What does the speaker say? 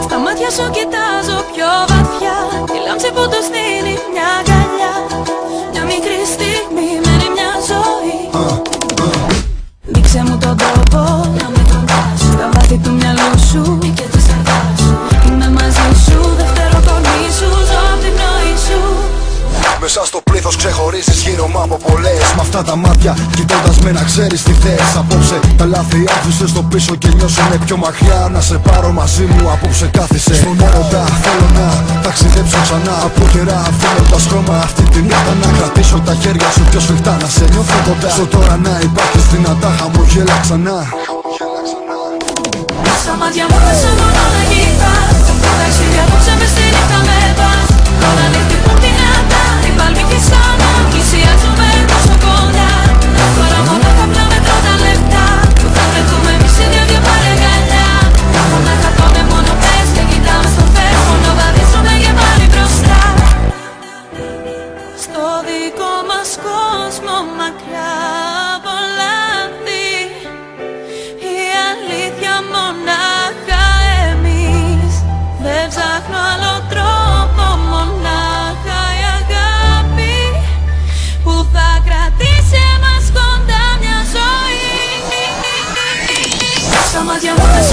Στα μάτια σου κοιτάζω πιο βαθιά, τη λάμψη που του στείνει μια αγκαλιά. Μια μικρή στιγμή μένει μια ζωή. Δείξε μου τον τρόπο να με κοντάς, τα βάθη του μυαλού σου και της καρδιάς σου. Είμαι μαζί σου, δεύτερο κορμί σου, ζω απ' την πνοή σου. Μέσα στο πλήθος ξεχωρίζεις γύρω μου από πολλές. Μ' αυτά τα μάτια κοιτώντας με να ξέρεις τι θες. Απόψε τα λάθη άφησε στο πίσω και νιώσουνε πιο μακριά. Να σε πάρω μαζί μου απόψε κάθισε. Στον έρωτα θέλω να ταξιδέψω ξανά. Από καιρά αφήνοντας χρώμα αυτή τη νύχτα. Να κρατήσω τα χέρια σου πιο σφιχτά. Να σε νιώθω κοντά. Στο τώρα να υπάρχεις δυνατά, χαμογέλα ξανά. Στα μάτια μου θες μόνο να κοιτάς. Το ταξίδι απόψε μες στη νύχτα με πας. Τώρα νύχτυπουν δυνατά, οι παλμοί κλειστάνω. Πλησιάζουμε τόσο κοντά. Τώρα μόνο θα πλάμετρο τα λεπτά που θα βρεθούμε εμείς οι δύο παρεγκαλιά. Μονάχα πόνε μόνο πες και κοιτάμε στο φως. Μόνο βαδίζουμε και πάλι μπροστά. Στο δικό μας κόσμο μακριά από λάθη, η αλήθεια μονάχα εμείς. Δεν ψάχνω άλλο τρόπο, μονάχα η αγάπη που θα κρατήσει εμάς κοντά μια ζωή. Στα μάτια μου θες